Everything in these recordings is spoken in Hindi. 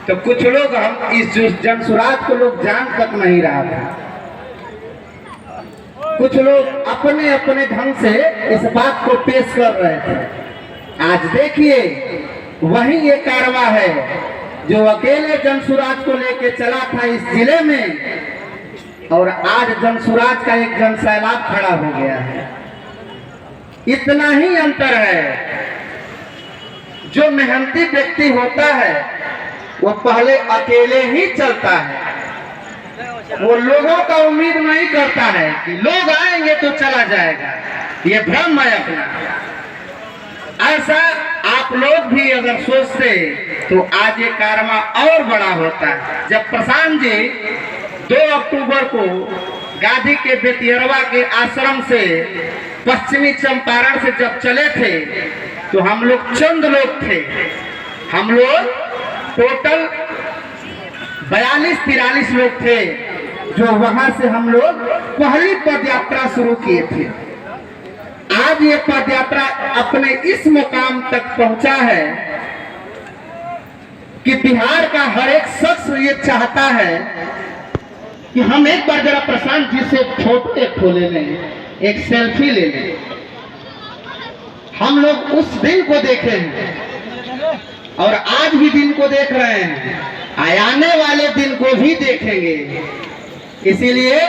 तो कुछ लोग हम इस जनसुराज को लोग जान तक नहीं रहा था। कुछ लोग अपने अपने ढंग से इस बात को पेश कर रहे थे। आज देखिए वही ये कारवा है जो अकेले जनसुराज को लेके चला था इस जिले में, और आज जनसुराज का एक जनसैलाब खड़ा हो गया है। इतना ही अंतर है, जो मेहनती व्यक्ति होता है वो पहले अकेले ही चलता है। वो लोगों का उम्मीद नहीं करता है कि लोग आएंगे तो चला जाएगा, ये भ्रम है अपना। ऐसा आप लोग भी अगर सोचते तो आज ये कारवा और बड़ा होता है। जब प्रशांत जी 2 अक्टूबर को गांधी के बेतियरवा के आश्रम से पश्चिमी चंपारण से जब चले थे तो हम लोग चंद लोग थे। हम लोग टोटल 42-43 लोग थे जो वहां से हम लोग पहली पदयात्रा शुरू किए थे। आज ये पदयात्रा अपने इस मुकाम तक पहुंचा है कि बिहार का हर एक शख्स ये चाहता है कि हम एक बार जरा प्रशांत जी से फोटो ले लें, एक सेल्फी ले लें। हम लोग उस दिन को देखे हैं और आज भी दिन को देख रहे हैं, आने वाले दिन को भी देखेंगे। इसीलिए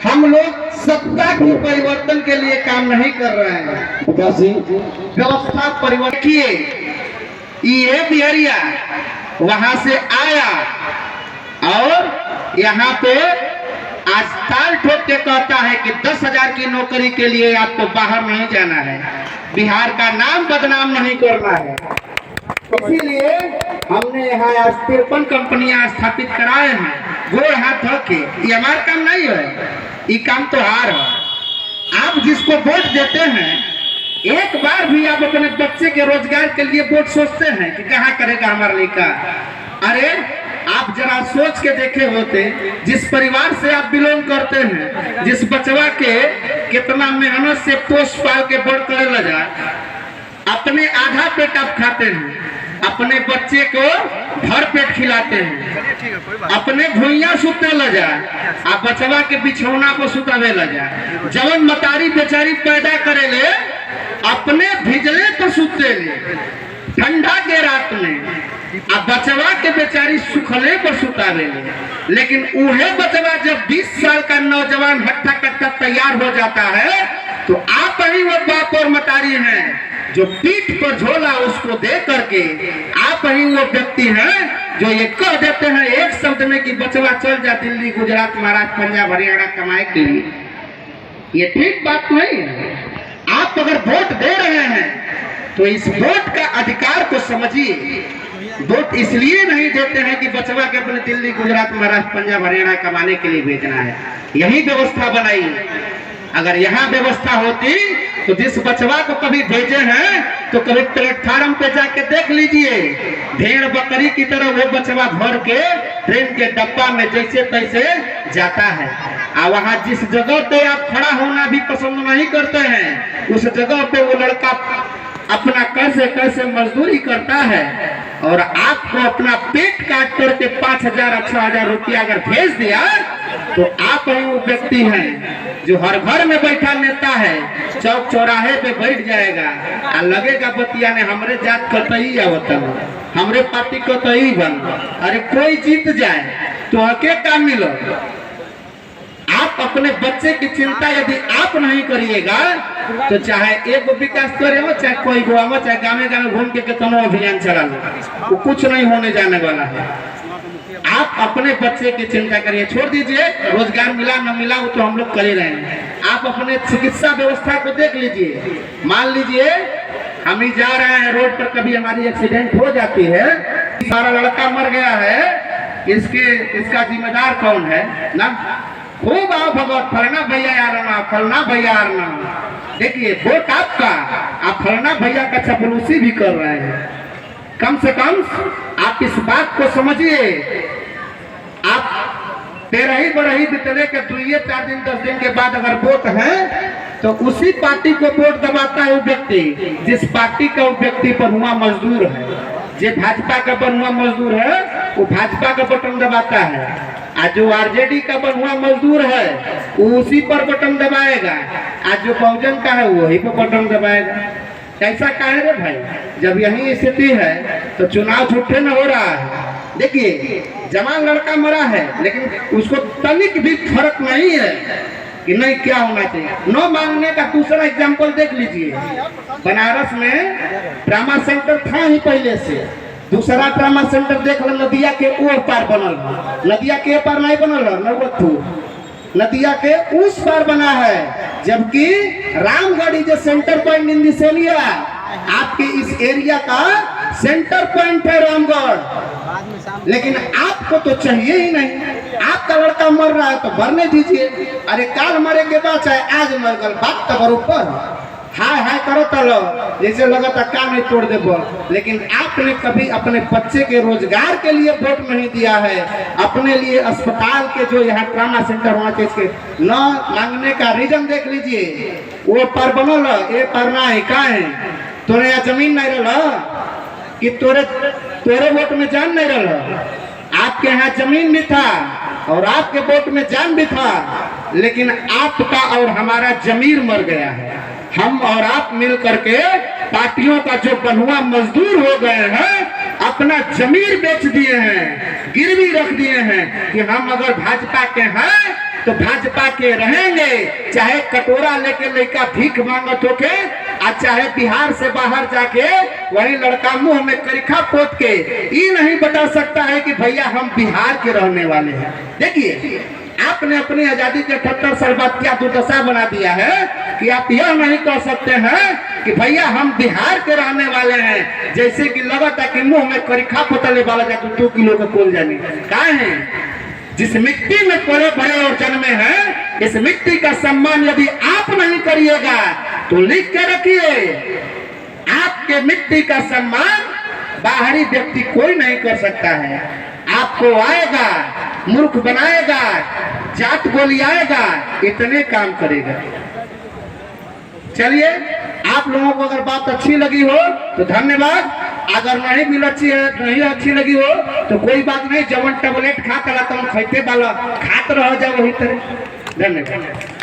हम लोग सत्ता के परिवर्तन के लिए काम नहीं कर रहे हैं, व्यवस्था परिवर्तन किए। ये बिहरिया वहां से आया और यहाँ पे आज ताल ठोक के कहता है कि 10,000 की नौकरी के लिए आपको बाहर नहीं जाना है, बिहार का नाम बदनाम नहीं करना है। इसीलिए हमने यहाँ आज 53 कंपनियां स्थापित कराए हैं, गोड़ हाथ धो के। ये हमारा काम नहीं है, ये काम तो हार है। आप जिसको वोट देते हैं, एक बार भी आप अपने बच्चे के रोजगार के लिए वोट सोचते हैं कि कहाँ करेगा हमारा लड़का? अरे आप जरा सोच के देखे होते, जिस परिवार से आप बिलोंग करते हैं, जिस बचवा के कितना मेहनत से पोष पाल के बड़ करे लगा, अपने आधा पेट आप खाते हैं, अपने बच्चे को भर पेट खिलाते हैं, अपने भुइया सुते लगा, आप बचवा के बिछौना को सुतावे लगा। जवन मतारी बेचारी पैदा करे ले, अपने भिजले पर सुते ले ठंडा के रात में, अब बचवा के बेचारी सुखले पर सुतावे ले। लेकिन उहे बचवा जब 20 साल का नौजवान हट्टा कट्टा तैयार हो जाता है तो आप ही वो बाप और मतारी हैं जो पीठ पर झोला उसको दे करके, आप ही वो व्यक्ति हैं जो ये कह देते हैं एक शब्द में कि बचवा चल जा दिल्ली, गुजरात, महाराष्ट्र, पंजाब, हरियाणा कमाए के लिए। ये ठीक बात नहीं है। आप अगर वोट दे रहे हैं तो इस वोट का अधिकार को समझिए। वोट इसलिए नहीं देते हैं कि बचवा के अपने दिल्ली, गुजरात, महाराष्ट्र, पंजाब, हरियाणा कमाने के लिए भेजना है। यही व्यवस्था बनाई। अगर यहाँ व्यवस्था होती तो जिस बचवा को कभी भेजे हैं तो कभी प्लेटफार्म पे जाके देख लीजिए, भेड़ बकरी की तरह वो बचवा भर के ट्रेन के डब्बा में जैसे तैसे जाता है। और वहाँ जिस जगह पे आप खड़ा होना भी पसंद नहीं करते हैं, उस जगह पे वो लड़का अपना कैसे कैसे मजदूरी करता है और आपको अपना पेट काट करके 5,000 6,000 रुपया अगर भेज दिया तो आप ही वो व्यक्ति हैं जो हर घर में बैठा नेता है, चौक चौराहे पे बैठ जाएगा और लगेगा बतिया ने हमरे जात कतई आवतन, हमरे पार्टी कतई बन। अरे कोई जीत जाए तो हके का मिलो। आप अपने बच्चे की चिंता यदि आप नहीं करिएगा तो चाहे एक विकास करे हो, चाहे कोई गोवा हो, चाहे गाँव गाँव घूम के कितनों अभियान चला लो, वो कुछ नहीं होने जाने वाला है। आप अपने बच्चे की चिंता करिए। छोड़ दीजिए रोजगार मिला न मिला वो तो हम लोग कर ही रहे हैं। आप अपने चिकित्सा व्यवस्था को देख लीजिए। मान लीजिए हम ही जा रहे हैं रोड पर, कभी हमारी एक्सीडेंट हो जाती है, सारा लड़का मर गया है, इसका जिम्मेदार कौन है ना? खूब आओ भगवत फलना भैया यार ना, फलना भैया यार ना। देखिए वोट आपका, आप फलना भैया का चपलूसी भी कर रहे हैं। कम से कम आप इस बात को समझिए। आप 13 बरही बितले के 2-4 दिन 10 दिन के बाद अगर वोट है तो उसी पार्टी को वोट दबाता है वो व्यक्ति जिस पार्टी का वो व्यक्ति पर हुआ मजदूर है। जो भाजपा का बनुआ मजदूर है वो भाजपा का बटन दबाता है, आज जो आरजेडी का बनुआ मजदूर है वो उसी पर बटन दबाएगा, आज जो बहुजन का है वही पर बटन दबाएगा। ऐसा काहे रे भाई? जब यही स्थिति है तो चुनाव झूठे न हो रहा है। देखिए जवान लड़का मरा है लेकिन उसको तनिक भी फर्क नहीं है कि नहीं क्या होना चाहिए। नो मांगने का दूसरा एग्जाम्पल देख लीजिए, बनारस में ट्रामा सेंटर था ही पहले से, दूसरा ट्रामा सेंटर देख लो, नदिया के ओर पार बनल, नदिया के पार नहीं बनल है, नवरतपुर नदिया के उस पार बना है, जबकि रामगढ़ी जो centre point in this area, आपके इस एरिया का सेंटर पॉइंट है रामगढ़, लेकिन आपको तो चाहिए ही नहीं। आपका लड़का मर रहा है तो मरने दीजिए, अरे काल मरे के बाद चाहे आज मर गल, बात तो बरोबर हाय हाय करो तलो जैसे लगा था काम नहीं तोड़ दे बोल। लेकिन आपने कभी अपने बच्चे के रोजगार के लिए वोट नहीं दिया है, अपने लिए अस्पताल के जो यहाँ ट्रामा सेंटर होना चाहिए न मांगने का रीजन देख लीजिए। वो पर बनल ये पर ना है का है, तोरे यहाँ जमीन नहीं रहा कि तोरे वोट में जान नहीं रहा, आपके यहाँ जमीन भी था और आपके वोट में जान भी था, लेकिन आपका और हमारा जमीर मर गया है। हम और आप मिल करके पार्टियों का जो बनुआ मजदूर हो गए हैं, अपना जमीर बेच दिए हैं, गिरवी रख दिए हैं कि हम अगर भाजपा के हैं तो भाजपा के रहेंगे, चाहे कटोरा लेके लड़का भीख मांगत होके, और चाहे बिहार से बाहर जाके वही लड़का मुंह में करिखा पोत के ये नहीं बता सकता है कि भैया हम बिहार के रहने वाले हैं। देखिए आपने अपनी आजादी के 78 साल बाद क्या दुर्दशा बना दिया है कि आप यह नहीं कह सकते हैं कि भैया हम बिहार के रहने वाले हैं, जैसे कि लगा था कि मुंह में करिखा पोतले वाला जाकर 2 किलो का कोल जाने का है। जिस मिट्टी में पले बड़े और जन्मे हैं, इस मिट्टी का सम्मान यदि आप नहीं करिएगा तो लिख के रखिए, आपके मिट्टी का सम्मान बाहरी व्यक्ति कोई नहीं कर सकता है। आपको आएगा, मूर्ख बनाएगा, जात गोली आएगा, इतने काम करेगा। चलिए आप लोगों को अगर बात अच्छी लगी हो तो धन्यवाद, अगर नहीं अच्छी लगी हो तो कोई बात नहीं, जवन टेबलेट खा कला तुम खाते वाला खाते रह जाओ वही तरह। धन्यवाद।